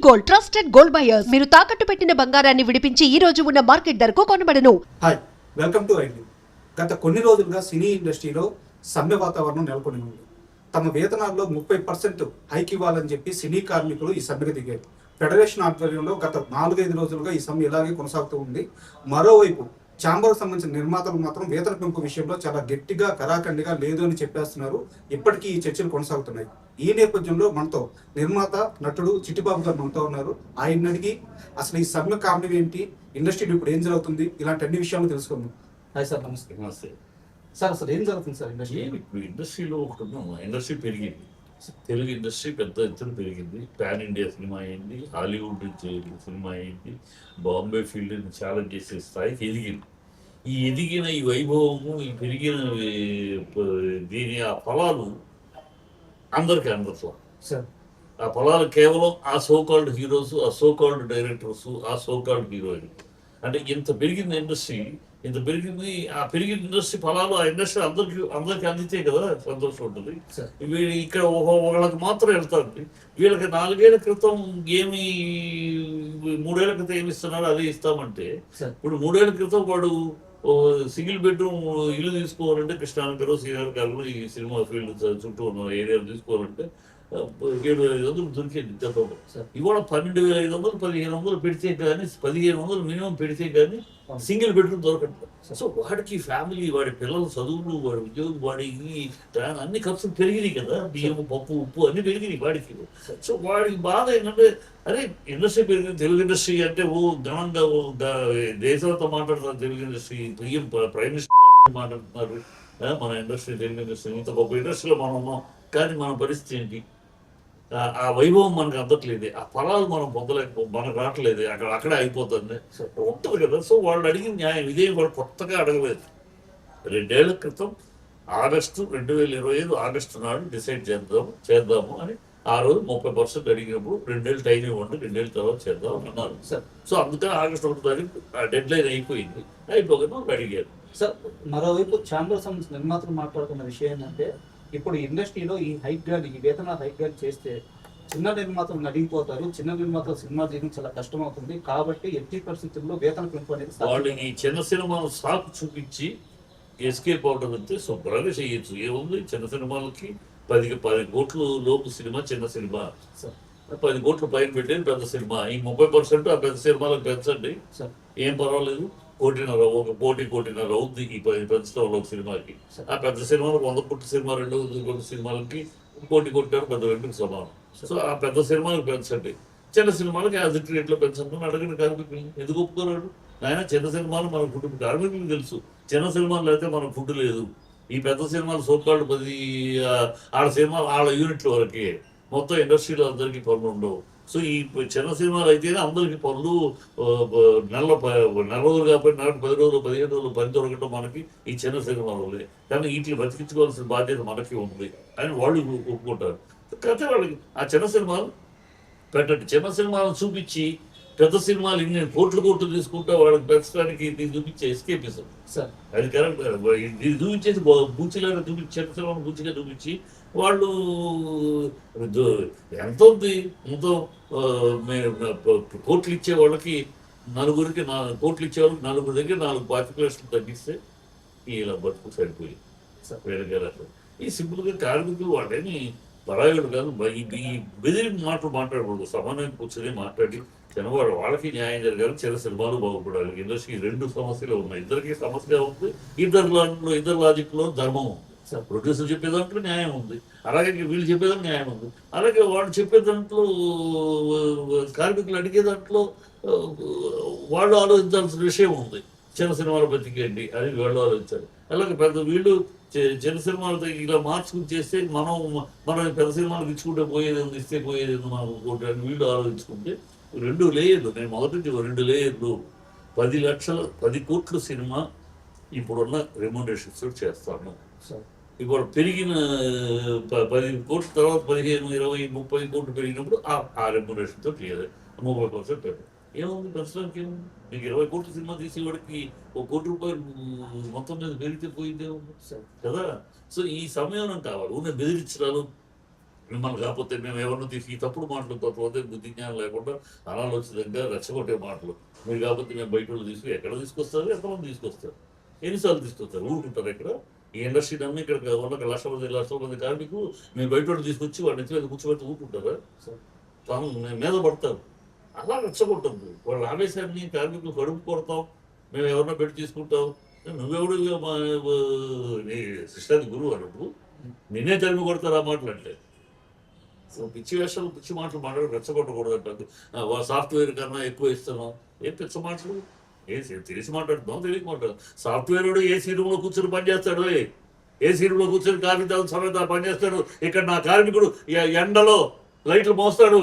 Gold, trusted gold buyers. మీరు తాకట్టు పెట్టిన బంగారాన్ని విడిపించి ఈ రోజు ఉన్న మార్కెట్ ధరకు కొనబడను. Hi, welcome to IT. గత కొన్ని రోజులుగా సినీ ఇండస్ట్రీలో సమ్మె వాతావరణం నెలకొని ఉంది. తమ వేతనాల్లో 30% హైక్ ఇవ్వాలని చెప్పి సినీ కార్మికులు ఈ సమ్మెకు దిగారు. ఫెడరేషన్ ఆధ్వర్యంలో గత 4-5 రోజులుగా ఈ సమ్మె ఇలాగే కొనసాగుతూ ఉంది. మరోవైపు ఛాంబర్కు సంబంధించిన నిర్మాతలు మాత్రం వేతన పెంపు విషయంలో చాలా గట్టిగా కరాఖండిగా లేదు అని చెప్పేస్తున్నారు. ఇప్పటికీ ఈ చర్చలు కొనసాగుతున్నాయి. ఈ నేపథ్యంలో మనతో నిర్మాత నటుడు చిట్టిబాబు గారు మనతో ఉన్నారు. ఆయన అడిగి అసలు ఈ సమ్మె కారణం ఏంటి, ఇండస్ట్రీలో ఇప్పుడు ఏం జరుగుతుంది, ఇలాంటి అన్ని విషయాలు తెలుసుకుందాం. హాయ్ సార్, నమస్తే. నమస్తే సార్, అసలు ఏం జరుగుతుంది సార్ ఇండస్ట్రీ? ఇప్పుడు ఇండస్ట్రీలో ఒకటి ఉన్నాము. ఇండస్ట్రీ పెరిగింది, తెలుగు ఇండస్ట్రీ పెద్ద ఎత్తున పెరిగింది. పాన్ ఇండియా సినిమా అయింది, హాలీవుడ్ సినిమా అయింది, బాంబే ఫీల్డ్ని ఛాలెంజ్ చేసే స్థాయికి ఎదిగింది. ఈ ఎదిగిన ఈ వైభవము, ఈ పెరిగిన దీని ఆ ఫలాలు అందరికీ అందట్లా. సార్, ఆ ఫలాలు కేవలం ఆ సోకాల్డ్ హీరోస్, ఆ సోకాల్డ్ డైరెక్టర్స్, ఆ సోకాల్డ్ హీరోయిన్. అంటే ఇంత పెరిగింది ఇండస్ట్రీ, ఇంత పెరిగింది. ఆ పెరిగిన ఇండస్ట్రీ ఫలాలు ఆ ఇండస్ట్రీ అందరికి అందితే కదా సంతోషం ఉంటుంది. వీళ్ళు ఇక్కడ ఒకళ్ళకి మాత్రం వెళ్తారు. వీళ్ళకి 4 ఏళ్ల క్రితం ఏమి 3 ఏళ్ల క్రితం ఏమి ఇస్తున్నారు అదే ఇస్తామంటే, ఇప్పుడు 3 ఏళ్ల క్రితం వాడు సింగిల్ బెడ్రూమ్ ఇల్లు తీసుకోవాలంటే కృష్ణానగర్, శ్రీనగర్ ఈ సినిమా ఫీల్డ్ చుట్టూ ఉన్న ఏరియాలు తీసుకోవాలంటే 7,500 దొరికేది గతంలో. ఇవాళ 12,500, 1,500 పెడితే కానీ, 1,500 మినిమం పెడితే కానీ సింగిల్ బెడ్రూమ్ దొరకట్లేదు. సో వాడికి ఫ్యామిలీ, వాడి పిల్లల చదువులు, వాడి ఉద్యోగం, వాడికి అన్ని ఖర్చులు పెరిగినాయి కదా. బియ్యం, పప్పు, ఉప్పు అన్ని పెరిగినాయి వాడికి. సో వాడికి బాధ ఏంటంటే, అరే ఇండస్ట్రీ పెరిగింది, తెలుగు ఇండస్ట్రీ అంటే ఘనంగా దేశంతో మాట్లాడుతున్నారు. తెలుగు ఇండస్ట్రీ ప్రైమ్ మినిస్టర్ మాట్లాడుతున్నారు, మన ఇండస్ట్రీ తెలుగు ఇండస్ట్రీ ఇంత గొప్ప ఇండస్ట్రీలో మనం ఉన్నాం. కానీ మన పరిస్థితి ఏంటి? ఆ వైభవం మనకు అందట్లేదు, ఆ ఫలాలు మనం మనకు రావట్లేదు, అక్కడే అయిపోతుంది ఉంటుంది కదా. సో వాళ్ళు అడిగిన న్యాయం ఇదే. వాళ్ళు కొత్తగా అడగలేదు. 2 ఏళ్ల క్రితం ఆగస్టు 2025 ఆగస్టు నాడు డిసైడ్ చేద్దాము అని ఆ రోజు 30% అడిగినప్పుడు 2 ఏళ్ళు టైం ఇవ్వండి, 2 ఏళ్ళ తర్వాత చేద్దాం అన్నారు. సో అందుకని ఆగస్టు 1 తారీఖు ఆ డెడ్ లైన్ అయిపోయింది. అయిపోగానే వాళ్ళు అడిగారు. సార్, మరోవైపు ఛాంబర్ సంబంధించిన నిర్మాతలు మాట్లాడుతున్న విషయం ఏంటంటే, ఇప్పుడు ఇండస్ట్రీలో ఈ హైక్ గాని, ఈ వేతన హైక్ గాని చేస్తే చిన్న నిర్మాతలు నడిగిపోతారు. చిన్న నిర్మాతలు సినిమా చేయడం చాలా కష్టం అవుతుంది. కాబట్టి ఎట్టి పరిస్థితుల్లో వేతన పెంపు అనేది వాళ్ళు ఈ చిన్న సినిమాలు సాకు చూపించి ఎస్కేప్ అవడం అంటే శుభ్రంగా చేయొచ్చు. ఏముంది, చిన్న సినిమాలకి 10 కోట్ల లోపు సినిమా చిన్న సినిమా, 10 కోట్ల పైన పెట్టేది పెద్ద సినిమా. ఈ 30% ఆ పెద్ద సినిమాలకు పెంచండి, ఏం పర్వాలేదు. 1.5 అవుతుంది ఈ పెంచడంలో ఒక సినిమాకి. ఆ పెద్ద సినిమాలకు 100 కోట్ల సినిమా, 200 కోట్ల సినిమాలకి 1 కోటి పెద్ద 2కి సమానం. సో ఆ పెద్ద సినిమాలకు పెంచండి, చిన్న సినిమాలకి యాజ్ ఇట్ రేట్లో పెంచండి అని అడగండి కార్మికులు. ఎందుకు ఒప్పుకోరాడు? ఆయన చిన్న సినిమాలు మన ఫుడ్ కార్మికులకు తెలుసు. చిన్న సినిమాలు అయితే మన ఫుడ్ లేదు. ఈ పెద్ద సినిమాలు సోకాళ్ళు 10 ఆడ సినిమాలు ఆడ యూనిట్ల వరకే, మొత్తం ఇండస్ట్రీలో అందరికీ పనులు ఉండవు. సో ఈ చిన్న సినిమాలు అయితేనే అందరికీ పనులు, నెల రోజులు కాబట్టి 10 రోజులు 15 రోజులు పని దొరకటం మనకి ఈ చిన్న సినిమాలు. కానీ వీటిని బతికించుకోవాల్సిన బాధ్యత మనకి ఉంది అని వాళ్ళు ఒప్పుకుంటారు. కాకపోతే వాళ్ళకి ఆ చిన్న సినిమాలు పెట్టండి. చిన్న సినిమాలను చూపించి పెద్ద సినిమాలు ఇన్ని కోట్లు తీసుకుంటే వాళ్ళకి పెంచడానికి ఇది చూపించే ఎస్కేపిజం. అది కరెక్ట్. ఇది చూపించేసి బూచిలాగా చూపించి, చిన్న సినిమాను బూచిగా చూపించి వాళ్ళు ఎంత ఉంది, ఎంతో కోట్లు ఇచ్చే వాళ్ళకి నలుగురికి 4 కోట్లు ఇచ్చే వాళ్ళకి నలుగురి దగ్గర 4 పార్టికులర్స్లు తగ్గిస్తే ఇలా బతుకు సరిపోయి వేరే. ఈ సింపుల్గా కార్మికులు వాళ్ళని పరాయుడు కాదు. ఈ బెదిరి మాటలు మాట్లాడకూడదు. సమానంగా కూర్చొని మాట్లాడి చిన్నవాడు వాళ్ళకి న్యాయం జరగాలి, చిన్న సినిమాలు బాగుపడాలి. ఇండస్ట్రీ 2 సమస్యలు ఉన్నాయి. ఇద్దరికి సమస్య ఉంది. ఇద్దరు లాజిక్లో ధర్మం ఉంది. ప్రొడ్యూసర్ చెప్పే దాంట్లో న్యాయం ఉంది, అలాగే వీళ్ళు చెప్పేదాంట్లో న్యాయం ఉంది. అలాగే వాళ్ళు చెప్పే దాంట్లో, కార్మికులు అడిగే దాంట్లో వాళ్ళు ఆలోచించాల్సిన విషయం ఉంది. చిన్న సినిమాలు బతికేయండి అని వాళ్ళు ఆలోచించాలి. అలాగే వీళ్ళు చిన్న సినిమాలు ఇలా మార్చుకుని చేస్తే మనం పెద్ద సినిమాలు ఇచ్చుకుంటే పోయేది ఉంది, ఇస్తే పోయేది ఉంది మనం అని వీళ్ళు ఆలోచించుకుంటే 2 లేయర్లు. నేను మొదటి 2 లేయర్లు 10 కోట్ల సినిమా ఇప్పుడున్న రెమ్యునరేషన్స్ చేస్తాను. ఇప్పుడు పెరిగిన 10 కోట్ల తర్వాత 15, 20, 30 కోట్లు పెరిగినప్పుడు ఆ రెమ్యునరేషన్తో క్లియర్ 30% పెద్ద ఏముంది. ప్రస్తుతానికి ఏముంది, మీకు 20 కోట్ల సినిమా తీసేవాడికి 1 కోటి రూపాయలు మొత్తం మీద పెరిగితే పోయిందే ఉంది కదా. సో ఈ సమయం కావాలి. ఉన్న బెదిరించడాలు, మిమ్మల్ని కాకపోతే మేము ఎవరిని తీసి ఈ తప్పుడు మాటలు తప్పకపోతే బుద్ధి జ్ఞానం లేకుండా అనాలోచితంగా రెచ్చగొట్టే మాటలు మీరు కాకపోతే మేము బయట వాళ్ళు ఎక్కడ తీసుకొస్తారు, ఎంతమంది తీసుకొస్తారు, ఎన్నిసార్లు తీసుకొస్తారు, ఊరుకుంటారు ఇక్కడ ఈ ఇండస్ట్రీ నమ్మి ఇక్కడ ఉన్న లక్షల మంది కార్మికులు మీరు బయట వాళ్ళు తీసుకొచ్చి వాళ్ళ నెత్తి మీద కూర్చోబెట్టి ఊరుకుంటారా? తాను మీద పడతారు. అలా రెచ్చగొట్టద్దు. వాళ్ళ ఆవేశాన్ని కార్మికులు కడుపు కొడతాం, మేము ఎవరన్నా పెట్టి తీసుకుంటాం, నువ్వెవడు నీ శిష్టాది గురువు అన్నప్పుడు నిన్నే తరిమి కొడతారు ఆ మాటలు అంటే. పిచ్చి వేషాలు పిచ్చి మాటలు మాట్లాడి రెచ్చగొట్టకూడదు అంటారు. సాఫ్ట్వేర్ కన్నా ఎక్కువ ఇస్తున్నాం, ఏం పిచ్చ మాటలు, తెలిసి మాట్లాడుతున్నాం తెలియక మాట్లాడు. సాఫ్ట్వేర్ ఏసీ రూమ్లో కూర్చొని పనిచేస్తాడు, ఏసీ రూమ్లో కూర్చొని కార్మికుల సమేత పనిచేస్తాడు. ఇక్కడ నా కార్మికుడు ఎండలో లైట్లు మోస్తాడు,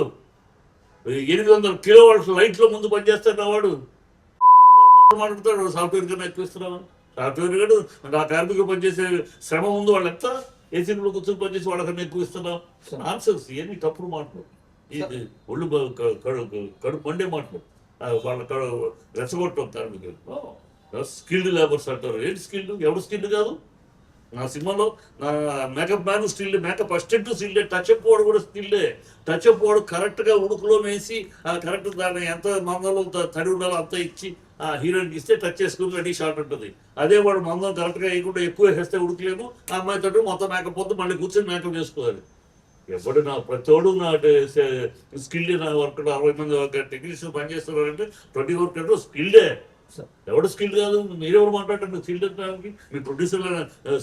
800 కిలోవాట్స్ లైట్లో ముందు పనిచేస్తాడు నా వాడు మాట్లాడతాడు. సాఫ్ట్వేర్ కన్నా ఎక్కువ ఇస్తున్నాను, సాఫ్ట్వేర్ కాదు నా కార్మికులు పనిచేసే శ్రమ ముందు వాళ్ళు ఎంత ఏసీ రూమ్లో కూర్చొని పనిచేసి వాళ్ళకన్నా ఎక్కువ ఇస్తున్నాం. ఆన్సర్స్ ఇవన్నీ తప్పుడు మాటలు, ఇది ఒళ్ళు కడుపు మండే మాటలు. వాళ్ళ రెచ్చగొట్టం కార్మికులు. స్కిల్డ్ లేబర్స్ అంటారు. ఏంటి స్కిల్డ్? ఎవడు స్కిల్డ్ కాదు. నా సినిమాలో నా మేకప్ మ్యాన్ స్టిల్డే, మేకప్ అసిస్టెంట్ స్టిల్డే, టచ్ అప్ వాడు కూడా స్టిల్డే. టచ్ అప్ వాడు కరెక్ట్గా ఉడుకులో వేసి కరెక్ట్ దాన్ని ఎంత మందంలో తడి ఉండాలో అంత ఇచ్చి ఆ హీరోయిన్కి ఇస్తే టచ్ చేసుకుని రెడీ షాట్ ఉంటుంది. అదే వాడు మందం కరెక్ట్గా వేయకుండా ఎక్కువ వేస్తే ఉడకలేము, ఆ అమ్మాయి తోటి మొత్తం మేకప్ పోతే మళ్ళీ కూర్చొని మేకప్ చేసుకోవాలి. ఎవడు నా ప్రతివాడు నా స్కిల్డ్ నా వర్కర్ 60 మంది టెక్నీషియన్ పనిచేస్తున్నారంటే 20 వర్కర్ స్కిల్డే. ఎవడు స్కిల్డ్ కాదు. మీరెవరు మాట్లాడండి స్కిల్డ్ అనడానికి? మీ ప్రొడ్యూసర్లు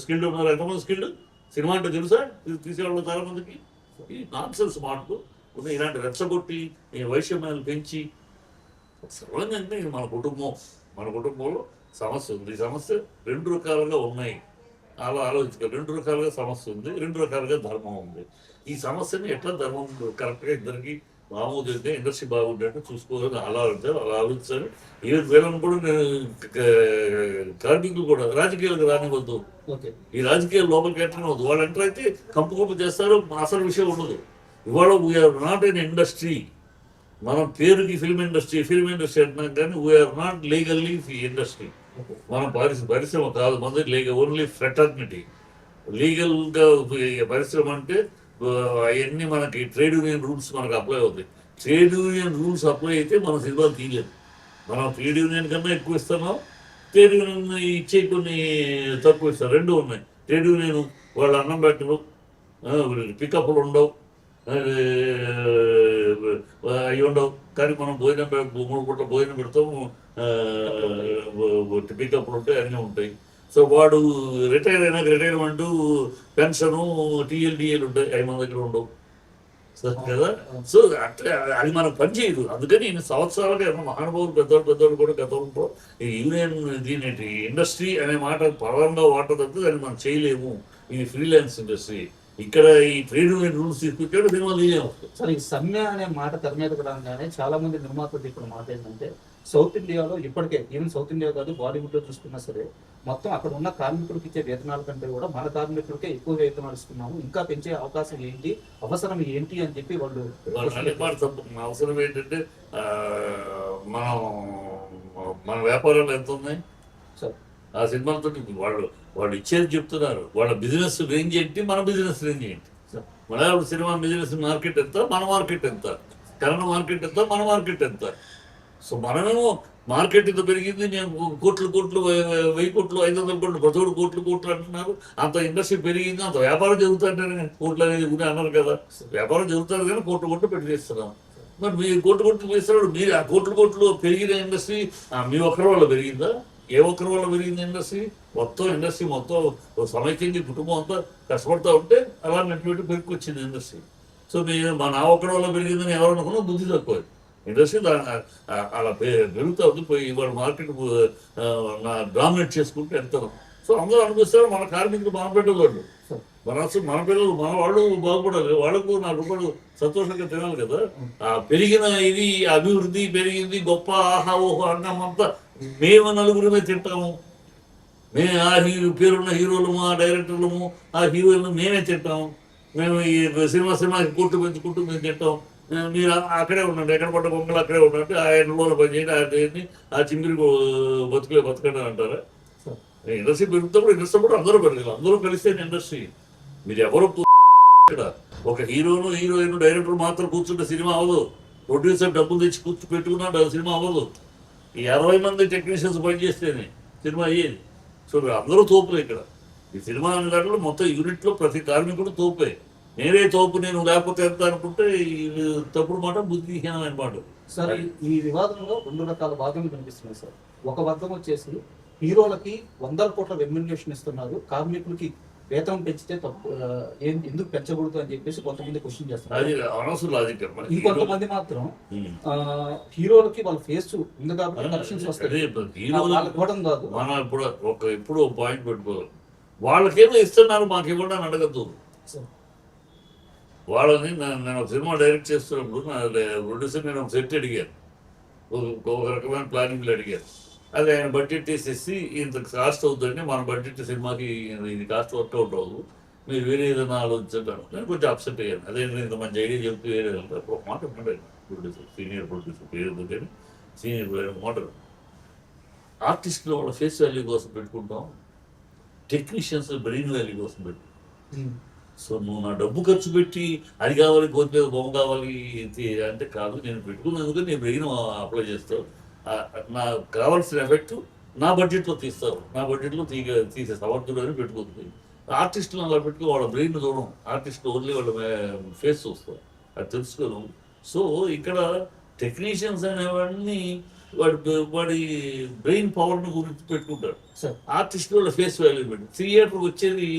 స్కిల్డ్ ఉన్నారు, ఎంతమంది స్కిల్డ్? సినిమా అంటే తెలుసా తీసేవాళ్ళు చాలా మందికి? ఈ నాన్సెన్స్ మాటలు ఉన్నాయి. ఇలాంటి రెచ్చగొట్టి ఈ వైషమ్యాలు పెంచి సరళంగా అంటే మన కుటుంబంలో సమస్య ఉంది. ఈ సమస్య 2 రకాలుగా ఉన్నాయి. అలా ఆలోచించుకో. 2 రకాలుగా సమస్య ఉంది, 2 రకాలుగా ధర్మం ఉంది. ఈ సమస్యని ఎట్లా ధర్మం కరెక్ట్గా ఇద్దరికి మామూలుగా ఇండస్ట్రీ బాగుంటే చూసుకోవాలని అలా ఆలోచించాలి. ఈవెన్ వీళ్ళని కూడా నేను కార్మికులు కూడా రాజకీయాలకు రానివ్వద్దు. ఈ రాజకీయాలు లోపలికి ఎంటర్ అవ్వద్దు. వాళ్ళు ఎంటర్ అయితే కంపు చేస్తారు, అసలు విషయం ఉండదు. ఇవాళ వీఆర్ నాట్ ఎన్ ఇండస్ట్రీ. మనం పేరుకి ఫిల్మ్ ఇండస్ట్రీ అంటున్నాం కానీ వీఆర్ నాట్ లీగల్లీ ఇండస్ట్రీ. మనం పరిశ్రమ కాదు, మనది ఓన్లీ ఫ్రెటర్నిటీ. లీగల్గా పరిశ్రమ అంటే అవన్నీ మనకి ట్రేడ్ యూనియన్ రూల్స్ మనకు అప్లై అవుతాయి. ట్రేడ్ యూనియన్ రూల్స్ అప్లై అయితే మన సినిమాలు తీయలేదు. మనం ట్రేడ్ యూనియన్ కన్నా ఎక్కువ ఇస్తున్నాం, ట్రేడ్ యూనియన్ ఇచ్చే కొన్ని తక్కువ ఇస్తాం. 2 ఉన్నాయి. ట్రేడ్ యూనియన్ వాళ్ళు అన్నం పెట్టరు, పికప్లు ఉండవు, అవి ఉండవు. కానీ మనం 3 పూట్ల భోజనం పెడతాము, పికప్లు ఉంటాయి, అన్నీ ఉంటాయి. సో వాడు రిటైర్ అయినాక రిటైర్మెంటు, పెన్షను, టీఎల్డిఏలు ఉంటాయి, అవి మన దగ్గర ఉండవు కదా. సో అట్లా అది మనకు పనిచేయదు. అందుకని ఇన్ని సంవత్సరాలుగా మహానుభావులు పెద్దవాళ్ళు కూడా గతంలో ఈ యూనియన్ దీని ఇండస్ట్రీ అనే మాట పరంగా వాడదంటే దాన్ని మనం చేయలేము. ఇది ఫ్రీలాన్స్ ఇండస్ట్రీ. ఇక్కడ ఈ ట్రేడ్ యూనియన్ రూల్స్ తీసుకొచ్చాడు సినిమాలు తీయలేము. సరే, ఈ సమ్మె అనే మాట తెర మీదకి రాగానే చాలా మంది నిర్మాతలు ఇప్పుడు మాట ఏంటంటే సౌత్ ఇండియాలో ఇప్పటికే, ఈవెన్ సౌత్ ఇండియా కాదు బాలీవుడ్లో చూసుకున్నా సరే, మొత్తం అక్కడ ఉన్న కార్మికుడికి ఇచ్చే వేతనాల కంటే కూడా మన కార్మికుడికే ఎక్కువ వేతనాలు ఇస్తున్నాము, ఇంకా పెంచే అవకాశం ఏంటి, అవసరం ఏంటి అని చెప్పి వాళ్ళు అవసరం ఏంటంటే మన వ్యాపారాలు ఎంత ఉన్నాయి ఆ సినిమాలతో వాళ్ళు ఇచ్చేది చెప్తున్నారు. వాళ్ళ బిజినెస్ రేంజ్ ఏంటి, మన బిజినెస్ రేంజ్ ఏంటి. మన సినిమా బిజినెస్ మార్కెట్ ఎంత, మన మార్కెట్ ఎంత, కన్నడ మార్కెట్ ఎంత, మన మార్కెట్ ఎంత. సో మనమేమో మార్కెట్ ఇంత పెరిగింది, నేను కోట్లు 1000 కోట్లు 500 కోట్లు 10 కోట్లు అంటున్నారు. అంత ఇండస్ట్రీ పెరిగింది, అంత వ్యాపారం జరుగుతుంటే కోట్లు అనేది కూడా అన్నారు కదా. వ్యాపారం జరుగుతుంది కానీ కోట్లు పెట్టి చేస్తున్నాం. మరి మీరు కోట్లు చేస్తున్నాడు. మీరు ఆ కోట్లు పెరిగిన ఇండస్ట్రీ మీ ఒక్కరి వల్ల పెరిగిందా? ఏ ఒక్కరి వల్ల పెరిగింది ఇండస్ట్రీ? ఇండస్ట్రీ మొత్తం సమైక్యంగా కుటుంబం అంతా కష్టపడతా ఉంటే అలా నెట్టు పెరిగికొచ్చింది ఇండస్ట్రీ. సో నా ఒక్కడి వల్ల పెరిగిందని ఎవరు అనుకున్నా బుద్ధి తక్కువ. ఇండస్ట్రీ అలా పెరుగుతూ ఉంది. పోయి ఇవాళ మార్కెట్ డామినేట్ చేసుకుంటూ వెళ్తారు. సో అందరూ అనిపిస్తారు మన కార్మికులు మన బిడ్డలు, మన పిల్లలు మన వాళ్ళు బాగుపడాలి. వాళ్ళకు 4 రూపాయలు సంతోషంగా తినాలి కదా. పెరిగిన ఇది అభివృద్ధి పెరిగింది గొప్ప ఆహా ఓహో అన్నం అంతా మేము 4 తింటాము. మేము ఆ పేరున్న హీరోలము, ఆ డైరెక్టర్లము, ఆ హీరోయిన్లు మేమే తింటాము. మేము ఈ సినిమాకి కోట్లు పెంచుకుంటూ మేము తింటాం. మీరు అక్కడే ఉండండి, ఎక్కడ పడ్డ బొమ్మలు అక్కడే ఉండండి, ఆ ఎండలో పని చేయండి, ఆ చింగిరి బతకండి అంటారా? ఇండస్ట్రీ పెరుగుతున్నప్పుడు అందరూ పెరగాలి, అందరూ కలిస్తే ఇండస్ట్రీ. మీరు ఎవరు ఒక హీరోను హీరోయిన్ డైరెక్టర్ మాత్రం కూర్చుంటే సినిమా అవ్వదు. ప్రొడ్యూసర్ డబ్బులు తెచ్చి పెట్టుకున్నాడు అది సినిమా అవ్వదు. ఈ 60 మంది టెక్నీషియన్స్ పనిచేస్తేనే సినిమా అయ్యేది. సో అందరూ తోపులే ఇక్కడ. ఈ సినిమా అనే దాంట్లో మొత్తం యూనిట్లో ప్రతి కార్మికుడు తోపే. నేనే తోపు, నేను లేకపోతే ఎంత అనుకుంటే ఇది తప్పుడు మాట, బుద్ధిహీనమైన మాట. సార్ ఈ వివాదంలో 2 రకాల భాగం కనిపిస్తున్నాయి సార్. ఒక వర్గం వచ్చేసి హీరోలకి 100 కోట్ల రెమ్యునరేషన్ ఇస్తున్నారు, కార్మికులకి వేతనం పెంచితే తప్పు, ఎందుకు పెంచకూడదు అని చెప్పేసి కొంతమంది క్వశ్చన్ చేస్తారు. అది అనవసరం లాజిక్. ఇంకొంతమంది మాత్రం హీరోలకి వాళ్ళ ఫేస్ ఉంది కాబట్టి కలెక్షన్స్ వస్తాయి, వాళ్ళకి ఇవ్వడం కాదు. మనం ఇప్పుడు పాయింట్ పెట్టుకోవాలి. వాళ్ళకేదో ఇస్తున్నారు మాకు ఇవ్వడం అని అడగద్దు. వాళ్ళని నేను ఒక సినిమా డైరెక్ట్ చేస్తున్నప్పుడు నా ప్రొడ్యూసర్ నేను ఒక సెట్ అడిగాను, ఒక రకమైన ప్లానింగ్లు అడిగాను. అది ఆయన బడ్జెట్ వేసేసి ఇంత కాస్ట్ అవుతుందండి, మన బడ్జెట్ సినిమాకి ఇది కాస్ట్ వర్కౌట్ అవ్వదు, మీరు వేరే ఏదైనా ఆలోచించంటాను. నేను కొంచెం అప్సెట్ అయ్యాను. అదే ఇంత మంచి ఐడియా చెప్తే వేరే ఒక మాట ఉన్నాడు ప్రొడ్యూసర్, సీనియర్ ప్రొడ్యూసర్ పేరు కానీ సీనియర్ మాట, ఆర్టిస్టులు వాళ్ళ ఫేస్ వాల్యూ కోసం పెట్టుకుంటాం, టెక్నీషియన్స్ బ్రెయిన్ వాల్యూ కోసం పెట్టుకుంటాం. సో నువ్వు నా డబ్బు ఖర్చు పెట్టి అది కావాలి, కోతిమీద బొమ్మ కావాలి అంటే కాదు, నేను పెట్టుకున్నందుకు నేను బ్రెయిన్ అప్లై చేస్తావు, నాకు కావాల్సిన ఎఫెక్ట్ నా బడ్జెట్లో తీస్తావు, నా బడ్జెట్లో తీసే సమర్థుడు అని పెట్టుకుంటుంది. ఆర్టిస్టులు అలా పెట్టుకుని వాళ్ళ బ్రెయిన్ చూడడం, ఆర్టిస్టులు ఓన్లీ వాళ్ళ ఫేస్ చూస్తాం, అది తెలుసుకోను. సో ఇక్కడ టెక్నీషియన్స్ అనేవాడిని వాడి బ్రెయిన్ పవర్ని గురించి పెట్టుకుంటాడు, ఆర్టిస్ట్ వాళ్ళ ఫేస్ వాల్యూ పెట్టి థియేటర్కి వచ్చేది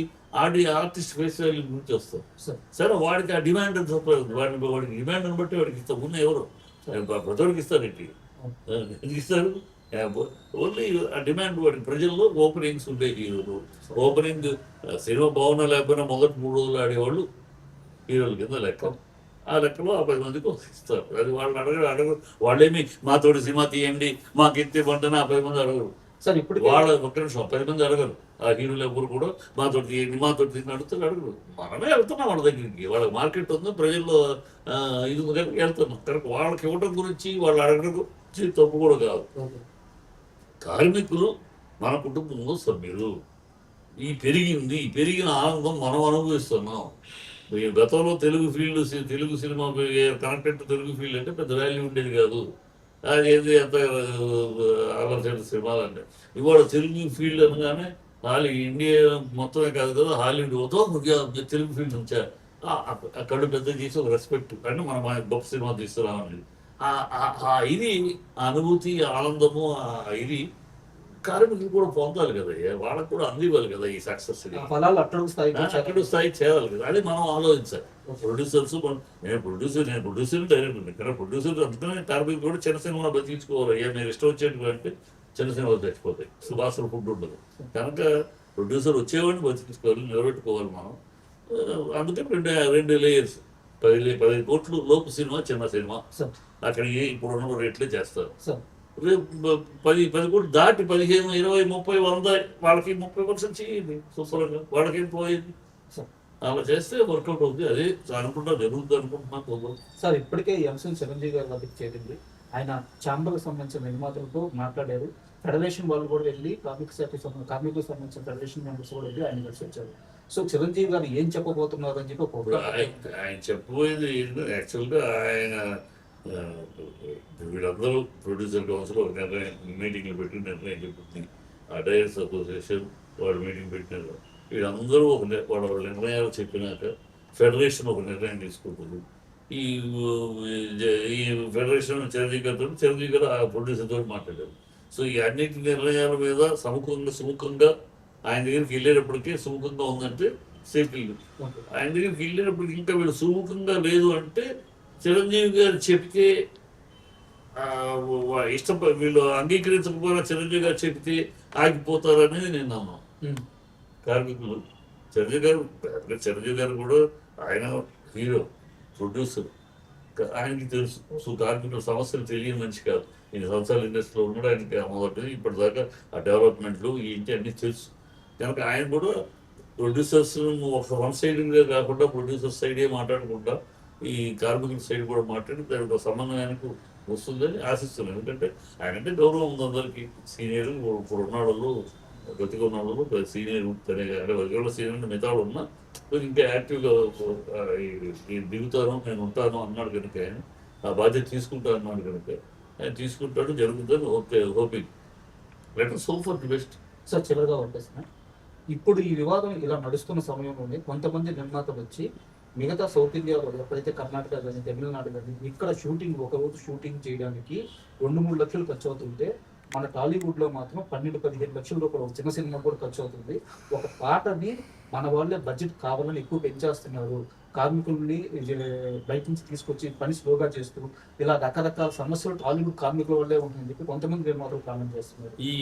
ఆర్టిస్ట్ ఫేస్ వాల్యూ గురించి వస్తాం. సరే వాడికి ఆ డిమాండ్ సప్లై ఉంది, వాడికి డిమాండ్ని బట్టి వాడికి ఇస్తాం. ఉన్న ఎవరు ప్రజలకు ఇస్తారు, ఏంటి ఎందుకు ఇస్తారు? ఓన్లీ ఆ డిమాండ్ వాడికి. ప్రజల్లో ఓపెనింగ్స్ ఉండే హీరోలు, ఓపెనింగ్ సినిమా బాగున్నా లేకపోయినా మొదటి 3 రోజులు ఆడేవాళ్ళు హీరోల కింద లెక్క. ఆ లెక్కలో 50 మందికి ఇస్తారు. అది వాళ్ళని అడగరు. వాళ్ళేమి మాతోటి సినిమా తీయండి మాకు ఎత్తే పంటని 50 మంది అడగరు. సార్ ఇప్పుడు వాళ్ళ ఒక్క నిమిషం 10 మంది అడగరు. ఆ హీరోలు ఎవరు కూడా మాతోటి తీయండి మాతోటి తీయండి అడుగుతారు, అడగరు. మనమే వెళ్తున్నాం వాళ్ళ దగ్గరికి, వాళ్ళకి మార్కెట్ ఉందో ప్రజల్లో ఇది దగ్గరికి వెళ్తున్నాం. కనుక వాళ్ళకి ఇవ్వడం గురించి వాళ్ళు అడగడం గురించి తప్పు కూడా కాదు. కార్మికులు మన కుటుంబంలో సభ్యులు. ఈ పెరిగిన ఆనందం మనం అనుభవిస్తున్నాం. గతంలో Telugu cinema connected Telugu field అంటే పెద్ద వాల్యూ ఉండేది కాదు. అది ఏది ఎంత అలర్జెంట్ సినిమాలు అంటే ఇవాళ తెలుగు ఫీల్డ్ అనగానే ఇండియా మొత్తమే కాదు కదా, హాలీవుడ్ తెలుగు ఫీల్డ్ నుంచా అక్కడ పెద్ద చేసి ఒక రెస్పెక్ట్ అంటే మనం గొప్ప సినిమా తీస్తున్నామని ఇది అనుభూతి, ఆనందము, ఇది కార్మికులు కూడా పొందాలి కదా, వాళ్ళకు కూడా అందివ్వాలి కదా ఈ సక్సెస్. అక్కడ స్థాయి చేయాలి కదా, అది మనం ఆలోచించాలి. ప్రొడ్యూసర్స్ నేను ప్రొడ్యూసర్ డైరెక్టర్ ఇక్కడ ప్రొడ్యూసర్ అందుకనే కార్మికులు కూడా చిన్న సినిమా బతికించుకోవాలి. అయ్యా మీరు ఇష్టం వచ్చేటివి అంటే చిన్న సినిమాలు తెచ్చిపోతాయి, సుభాషణ ఫుడ్ ఉండదు. కనుక ప్రొడ్యూసర్ వచ్చేవాడిని బతికించుకోవాలి, నిలబెట్టుకోవాలి మనం. అందుకని 2 లేయర్స్ 10 కోట్లు లోపు సినిమా, చిన్న సినిమా అక్కడ ఇప్పుడు ఉన్న రేట్లే చేస్తారు. 10 కోట్లు దాటి 15, 20, 30, 100 వాళ్ళకి 30% చేయండి సూపర్గా, వాళ్ళకేం పోయింది. అలా చేస్తే వర్కౌట్ అవుతుంది. అదే అనుకుంటా జరుగుతుంది అనుకుంటున్నాను. సార్ ఇప్పటికే ఈ అంశం చిరంజీవి గారి వద్దకు చేరింది. ఆయన ఛాంబర్కి సంబంధించిన నిర్మాతలతో మాట్లాడారు. ఫెడరేషన్ వాళ్ళు కూడా వెళ్ళి కార్మికులకు సంబంధించిన ఫెడరేషన్ మెంబర్స్ కూడా వెళ్ళి ఆయన కలిసి వచ్చారు. సో చిరంజీవి గారు ఏం చెప్పబోతున్నారు అని చెప్పి ఆయన చెప్పబోయేది యాక్చువల్గా ఆయన వీళ్ళందరూ ప్రొడ్యూసర్ కౌన్సిల్ ఒక మీటింగ్లు పెట్టి నిర్ణయం చెప్తుంది. ఆ డైరెక్టర్స్ అసోసియేషన్ వాళ్ళు మీటింగ్ పెట్టినారు. వీళ్ళందరూ వాళ్ళ నిర్ణయాలు చెప్పినాక ఫెడరేషన్ ఒక నిర్ణయం తీసుకుంటుంది. ఈ ఫెడరేషన్ చిరంజీవి గారు ఆ ప్రొడ్యూసర్తో మాట్లాడారు. సో ఈ అన్నింటి నిర్ణయాల మీద సుముఖంగా ఆయన దగ్గరికి వెళ్ళేటప్పటికీ సుముఖంగా ఉందంటే సేఫ్టీ, ఆయన దగ్గరికి వెళ్ళేటప్పటికి ఇంకా వీళ్ళు సుముఖంగా లేదు అంటే చిరంజీవి గారు చెప్తే వీళ్ళు అంగీకరించకపోయినా చిరంజీవి గారు చెప్తే ఆగిపోతారనేది నేను నమ్మను. కార్మికులు చిరంజీవి గారు కూడా ఆయన హీరో ప్రొడ్యూసర్, ఆయనకి తెలుసు కార్మికుల సమస్యలు తెలియని మనిషి కాదు. 2 సంవత్సరాల ఇండస్ట్రీలో ఉన్నాడు. ఆయనకి మొదటి ఇప్పటిదాకా ఆ డెవలప్మెంట్లు ఏంటి అన్నీ తెలుసు. కనుక ఆయన కూడా ప్రొడ్యూసర్స్ ఒక వన్ సైడ్గా కాకుండా ప్రొడ్యూసర్ సైడే మాట్లాడకుండా ఈ కార్మికుల సైడ్ కూడా మాట్లాడి దానికి సమన్వయానికి వస్తుందని ఆశిస్తున్నాను. ఎందుకంటే ఆయనంటే గౌరవం ఉంది అందరికీ, సీనియర్ ఇప్పుడు ఉన్న వాళ్ళు బతికున్న వాళ్ళు సీనియర్ తనే అంటే ఒకవేళ సీనియర్ మిగతా వాళ్ళు ఉన్నా కొంచెం ఇంకా యాక్టివ్గా దిగుతాను నేను ఉంటాను అన్నాడు కనుక ఆయన ఆ బాధ్యత తీసుకుంటాను అన్నాడు కనుక ఆయన తీసుకుంటాడు జరుగుతుంది okay hoping let us hope for the best. Sir చివరిగా వచ్చేసిన ఇప్పుడు ఈ వివాదం ఇలా నడుస్తున్న సమయంలోనే కొంతమంది నిర్మాతలు వచ్చి మిగతా సౌత్ ఇండియాలో ఎప్పుడైతే కర్ణాటక కానీ తమిళనాడు కానీ ఇక్కడ షూటింగ్ ఒక రోజు షూటింగ్ చేయడానికి 2-3 లక్షలు ఖర్చు అవుతుంటే మన టాలీవుడ్లో మాత్రం 12-15 లక్షల రూపాయలు ఒక చిన్న సినిమా కూడా ఖర్చు అవుతుంది. ఒక పాటని మన వాళ్ళే బడ్జెట్ కావాలని ఎక్కువ పెంచేస్తున్నారు, కార్మికుల్ని బయట నుంచి తీసుకొచ్చి పని స్లోగా చేస్తూ ఇలా రకరకాల సమస్యలు టాలీవుడ్ కార్మికుల వల్లే ఉంటుందని చెప్పి కొంతమంది నిర్మాతలు కామెంట్ చేస్తున్నారు. ఈ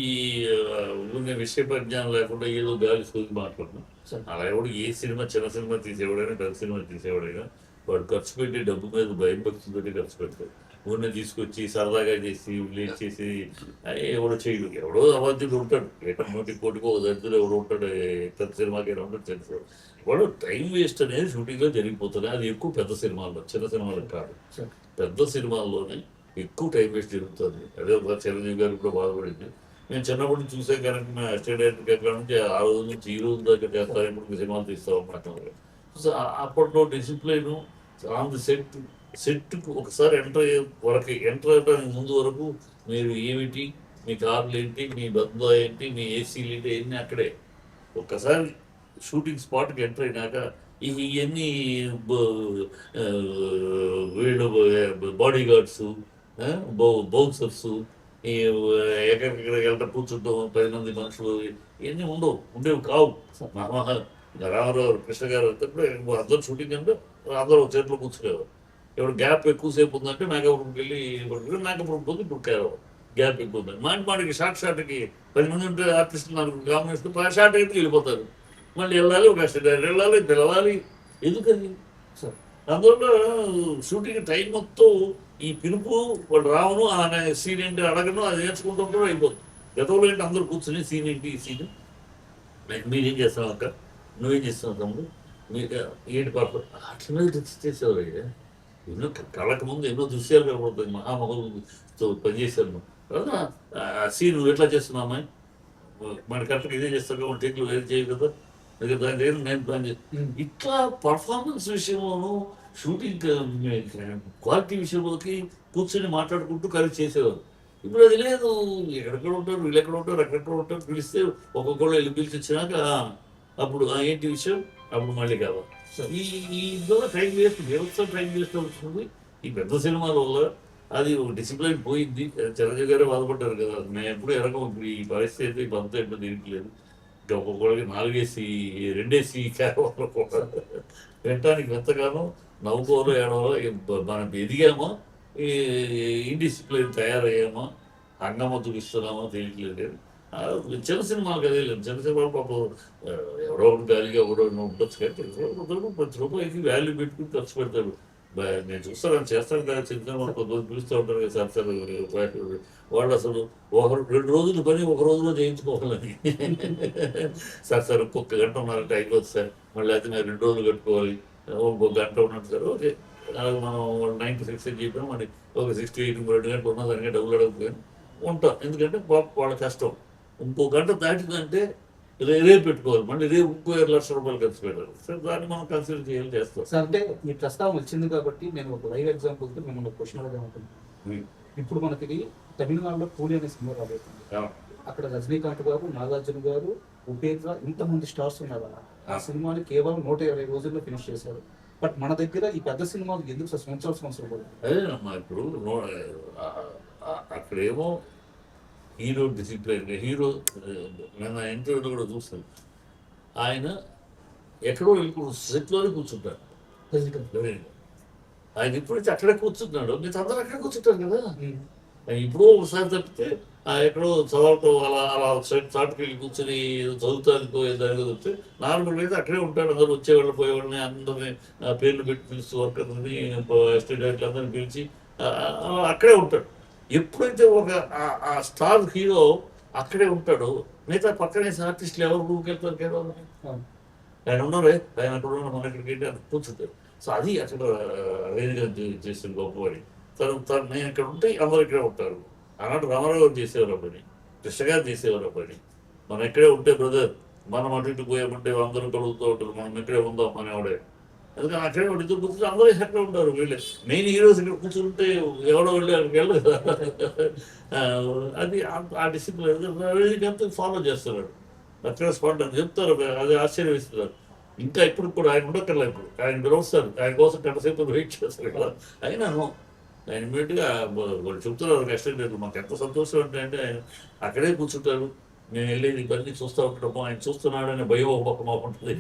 ఉన్న విషయ పరిజ్ఞానం లేకుండా ఏదో గాలి సోది మాట్లాడుతున్నాం. సరే. అలా ఎవడు ఏ సినిమా చిన్న సినిమా తీసేవాడైనా పెద్ద సినిమా తీసేవాడైనా వాడు ఖర్చు పెట్టే డబ్బు మీద భయం భక్తితో ఖర్చు పెడతాడు. ఊరిని తీసుకొచ్చి సరదాగా చేసి లేట్ చేసి ఎవడో చేయడు. ఎవడో అవాధ్యుడు ఉంటాడు, 1 కోటికో దరిద్రుడు ఎవడో ఉంటాడు, పెద్ద సినిమాకైనా ఉంటాడు తెలుసు. వాడు టైం వేస్ట్ అనేది షూటింగ్లో జరిగిపోతుంది. అది ఎక్కువ పెద్ద సినిమాల్లో, చిన్న సినిమాలకు కాదు. సరే. పెద్ద సినిమాల్లోనే ఎక్కువ టైం వేస్ట్ జరుగుతుంది. అదే ఒక చిరంజీవి గారు కూడా బాధపడింది. నేను చిన్నప్పటి నుంచి చూసే కనుక మేము అసిస్టెంట్ డైరెక్టర్ నుంచి ఆ రోజు నుంచి ఈ రోజు దాకా చేస్తాను, ఇప్పుడు సినిమాలు తీస్తాం అన్నమాట. సో అప్పట్లో డిసిప్లైన్ ఆన్ ది సెట్కు ఒకసారి ఎంటర్ అవ్వడానికి ముందు వరకు మీరు ఏమిటి, మీ కార్లు ఏంటి, మీ బంధు ఏంటి, మీ ఏసీలు ఏంటి, ఇవన్నీ అక్కడే. ఒక్కసారి షూటింగ్ స్పాట్కి ఎంటర్ అయినాక ఇవన్నీ వీళ్ళు బాడీ గార్డ్స్, బౌన్సర్స్, ఈ ఎక్కడికెక్కడికి వెళ్ళటం కూర్చుంటాం 10 మంది మనుషులు, ఇవన్నీ ఉండేవి కావు. రామారావు కృష్ణ గారు అంటే అందరూ షూటింగ్ అంటే అందరూ చేతిలో కూర్చునేవారు. ఇప్పుడు గ్యాప్ ఎక్కువసేపు ఉందంటే మేకప్ రూమ్కి వెళ్ళి మేకప్ రూమ్ పోతే ఇప్పుడు గ్యాప్ ఎక్కువ ఉంది. మాటికి షార్ట్కి 10 మంది ఉంటే ఆర్టిస్టులు 4 కాంబినేషన్ షార్ట్ అయితే వెళ్ళిపోతారు. మళ్ళీ వెళ్ళాలి, ఒక అసిస్టెంట్ వెళ్ళాలి, పిలవాలి. ఎందుకని సరే. అందువల్ల షూటింగ్ టైం మొత్తం ఈ పిలుపు వాడు రావను అనే సీన్ ఏంటి అడగను అది నేర్చుకుంటూ అయిపోతుంది. గతంలో ఏంటి అందరూ కూర్చొని సీన్ ఏంటి, ఈ సీన్ మీరేం చేస్తావు అక్క, నువ్వేం చేస్తున్నావు తమ్ముడు, మీరు ఏంటి పాప అట్లనే చేసేవారు. ఎన్నో కళ్ళకు ముందు ఎన్నో దృశ్యాలు కనబడుతుంది. మహామహులతో పనిచేశాను కదా. ఆ సీన్ నువ్వు ఎట్లా చేస్తున్నావు అమ్మాయి, మన కరెక్ట్గా ఇదే చేస్తావు కదా, టేక్లు వేరే చేయవు కదా, దాని దగ్గర నేను ప్లాన్ చేస్తాను. ఇట్లా పర్ఫార్మెన్స్ విషయంలోనూ షూటింగ్ క్వాలిటీ విషయంలోకి కూర్చొని మాట్లాడుకుంటూ కలిసి చేసేవారు. ఇప్పుడు అది లేదు. ఎక్కడెక్కడ ఉంటారు, వీళ్ళు ఎక్కడ ఉంటారు, అక్కడెక్కడ ఉంటారు, పిలిస్తే ఒక్కొక్కళ్ళు వెళ్ళి పిలిచి వచ్చినాక అప్పుడు ఏంటి విషయం, అప్పుడు మళ్ళీ కావాలి. ఈ టైం వేస్ట్, వ్యవస్థ టైం వేస్ట్ అవుతుంది. ఈ పెద్ద సినిమాల వల్ల అది ఒక డిసిప్లైన్ పోయింది. చిరంజీవి గారే బాధపడ్డారు కదా, మేము ఎప్పుడు ఎరగం. ఇప్పుడు ఈ పరిస్థితి ఇప్పుడు అంతా ఎప్పుడు తిరగలేదు. ఇంకా ఒక్కొక్కడికి 4 ఏసీ 2 ఏసీ క్యారవాన్లు కూడా వినటానికి ఎంతగానో నవ్వుకోవాలో ఏడవాలో మనం ఎదిగామో ఇండిసిప్లైన్ తయారయ్యామో హంగమ చూపిస్తున్నామో తెలియట్లేదు. చిన్న సినిమాలు అదే లేదు. చిన్న సినిమాలు పాపం ఎవరో ఒకటి గాలిగా ఎవరో ఉండొచ్చు కానీ ప్రతి రూపాయికి వాల్యూ పెట్టుకుని ఖర్చు పెడతాడు. నేను చూస్తాను చేస్తాను కదా, చిన్న సినిమాలు కొంతమంది పిలుస్తూ ఉంటారు కదా సార్ సార్ వాళ్ళు అసలు 2 రోజులు పని ఒక రోజులో చేయించుకోవాలని. సార్ ఒక్కొక్క గంట ఉన్నారు టైం వస్తుంది సార్, మళ్ళీ అయితే నేను 2 రోజులు కట్టుకోవాలి, ఒక గంట ఉన్నాను సార్. ఓకే మనం 9 to 6 అని చెప్పినా మరి ఒక 6 to 8 2 గంటలు ఉన్నా దానికే డబ్బులు అడగకపోయాను ఉంటాం. ఎందుకంటే వాళ్ళ కష్టం. ఇంకో గంట దాటిందంటే రేపు పెట్టుకోవాలి, మళ్ళీ రేపు ఇంకో 2 లక్షల రూపాయలు ఖర్చు పెట్టాలి సార్. దాన్ని మనం కన్సిడర్ చేయాలి, చేస్తాం సార్. అంటే ఈ ప్రస్తావన వచ్చింది కాబట్టి నేను ఒక లైవ్ ఎగ్జాంపుల్తో మిమ్మల్ని క్వశ్చన్ అడగాలనుకుంటున్నాను. ఇప్పుడు మనకి తమిళనాడులో కూలీ అనే సినిమా రాబోతుంది. అక్కడ రజనీకాంత్ గారు, నాగార్జున గారు, ఉపేంద్ర, ఇంతమంది స్టార్స్ ఉన్నారు. ఆ సినిమాని కేవలం 120 రోజుల్లో ఫినిష్ చేశారు. బట్ మన దగ్గర ఈ పెద్ద సినిమాలు ఎందుకు సంవత్సరాలు పడుతుంది? అదేనమ్మా. ఇప్పుడు అక్కడేమో హీరో డిసిప్లైన్, హీరో నేను ఇంటర్వ్యూలో కూడా చూస్తాను, ఆయన ఎక్కడో వెళ్ళి సెట్లోనే కూర్చుంటాడు. ఆయన ఇప్పుడైతే అక్కడే కూర్చుంటున్నాడు, మీరు అందరూ అక్కడే కూర్చుంటారు కదా. ఇప్పుడు ఒకసారి తప్పితే ఎక్కడో చదవటం అలా చాటుకి వెళ్ళి కూర్చొని చదువుతానికో దానికో చెప్తే నార్మల్ అయితే అక్కడే ఉంటాడు. అందరూ వచ్చేవాళ్ళు పోయేవాళ్ళని అందరినీ పేర్లు పెట్టి పిలుస్తూ వర్కర్ని స్టూడెంట్లు అందరినీ పిలిచి అలా అక్కడే ఉంటాడు. ఎప్పుడైతే ఆ స్టార్ హీరో అక్కడే ఉంటాడో మిగతా పక్కనే ఆర్టిస్టులు ఎవరు రూమ్కి వెళ్తారు కేవలం ఆయన ఉన్నారే, ఆయన అక్కడ ఉన్న మన ఇక్కడికి వెళ్ళి అది కూర్చుంటారు. సో అది అక్కడ అరేంజ్ చేసిన గొప్పవాడి. తను నేను ఇక్కడ ఉంటే అందరూ ఇక్కడే ఉంటారు. ఆనాడు రామారావు గారు చేసేవారు పని, కృష్ణ గారు చేసేవారు పని, మనం ఎక్కడే ఉంటే బ్రదర్, మనం అటు ఇటు పోయామంటే అందరూ కలుగుతూ ఉంటారు, మనం ఇక్కడే ఉందాం అనేవాడే. అందుకని అక్కడే వాడు ఇద్దరు కూర్చుంటే అందరూ అక్కడే ఉంటారు. వీళ్ళే మెయిన్ హీరోస్ ఇక్కడ కూర్చుంటే ఎవడో వెళ్ళి అక్కడికి వెళ్ళదు కదా. అది ఆ డిసిప్లిన్ అంతా ఫాలో చేస్తున్నాడు. అక్కడ స్పాట్ అని చెప్తారు, అది ఆశ్చర్యమిస్తున్నారు. ఇంకా ఇప్పుడు కూడా ఆయన ఉండక్కర్లేదు, ఇప్పుడు ఆయన పిలుస్తారు, ఆయన కోసం గంటసేపు వెయిట్ చేస్తారు కదా. అయినా ఆయన ఇమీడియట్గా వాళ్ళు చెప్తున్నారు కష్టం లేదు. మాకు ఎంత సంతోషం అంటే ఆయన అక్కడే కూర్చుంటారు, నేను వెళ్ళేది ఇవన్నీ చూస్తూ ఉంటాము, ఆయన చూస్తున్నాడనే భయం ఒక పక్క మాకు ఉంటుంది.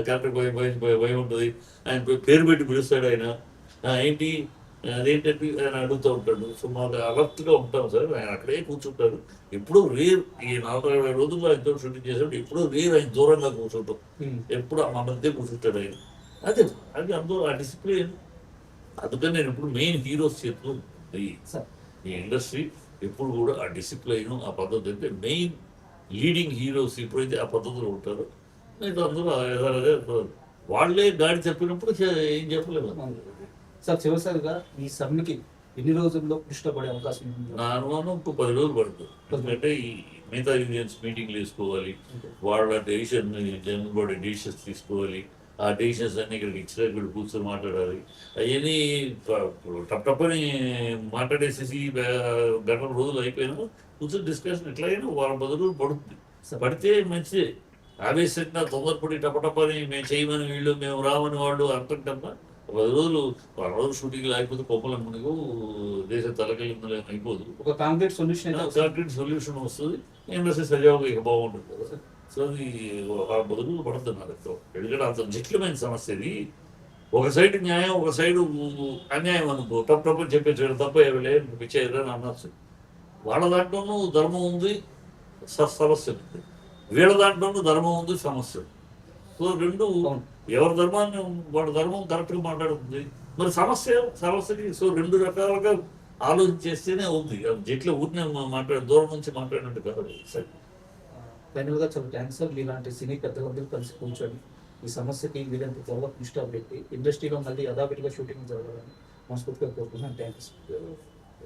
కరెక్ట్ భయం ఉంటుంది. ఆయన పేరు పెట్టి పిలుస్తాడు ఆయన, ఏంటి అదేంటంటే ఆయన అడుగుతూ ఉంటాడు. సో మాకు అలర్ట్గా ఉంటాం సార్. ఆయన అక్కడే కూర్చుంటారు. ఎప్పుడూ రేర్, ఈ 40 రోజుల్లో ఆయనతో షూటింగ్ చేసాడు, ఎప్పుడూ రేర్ ఆయన దూరంగా కూర్చుంటాం, ఎప్పుడు మా మధ్య కూర్చుంటాడు ఆయన. అదే అది అందరూ ఆ డిసిప్లిన్. అందుకని నేను ఇప్పుడు మెయిన్ హీరోస్ చేతులు ఈ ఇండస్ట్రీ ఎప్పుడు కూడా ఆ డిసిప్లైన్, ఆ పద్ధతి అంటే మెయిన్ లీడింగ్ హీరోస్ ఎప్పుడైతే ఆ పద్ధతిలో ఉంటారో మిగతా అందరూ అదే వాళ్ళే గాడి చెప్పినప్పుడు ఏం చెప్పలేదు. సార్ చివరిసారిగా ఈ సమ్మెకి ఎన్ని రోజుల్లో ఇష్టపడే అవకాశం ఉంది? నా అనుమానం ఇంకో 10 రోజులు పడుతుంది. ఎందుకంటే ఈ మిగతా యూనియన్స్ మీటింగ్లు వేసుకోవాలి, వాళ్ళ డెసిషన్ జనరల్ బాడీ డెసిషన్స్ తీసుకోవాలి. ఆ డెసిషన్స్ అన్నీ ఇక్కడికి ఇచ్చిన ఇక్కడ కూర్చొని మాట్లాడాలి. అవన్నీ టప్పని మాట్లాడేసేసి గంటల రోజులు అయిపోయినా కూర్చొని డిస్కషన్ ఎట్లయినా 10 రోజులు పడుతుంది. పడితే మంచిదే. ఆవేశంగా తొందరపడి టపటపని మేము చేయమని వీళ్ళు, మేము రామని వాళ్ళు అంటుంటమ్మా 10 రోజులు షూటింగ్ లేకపోతే కొమ్మల మునిగు దేశ తలకెళ్ళి అయిపోదు. ఒక కాంక్రీట్ సొల్యూషన్ వస్తుంది, ఇండస్ట్రీ సజావుగా ఇక బాగుంటుంది కదా. సో అది 10 రోజులు పడుతున్నారు. ఎందుకంటే అంత జటిలమైన సమస్య ఇది. ఒక సైడ్ న్యాయం, ఒక సైడ్ అన్యాయం అనుకో, తప్పు చెప్పేసాడు, తప్పు ఏమలే పిచ్చేదని అనొచ్చు. వాళ్ళ దాంట్లోనూ ధర్మం ఉంది, సమస్య ఉంది. వీళ్ళ దాంట్లోనూ ధర్మం ఉంది, సమస్య ఉంది. సో రెండు ఎవరి ధర్మాన్ని వాళ్ళ ధర్మం కరెక్ట్గా మాట్లాడుతుంది. మరి సమస్యకి సో రెండు రకాలుగా ఆలోచించేస్తేనే ఉంది. జట్లో ఊరినే దూరం నుంచి మాట్లాడినట్టు కాదు. సరే, ఫైనల్గా చాలా థ్యాంక్స్ సార్. మీలాంటి సినీ పెద్దలందరూ కలిసి కూర్చొని ఈ సమస్యకి వీరంత త్వరగా దృష్టి పెట్టి ఇండస్ట్రీలో మళ్ళీ యథావిధిగా షూటింగ్ జరగాలని మనస్ఫూర్తిగా కోరుకుంటున్నాను. Thank you sir.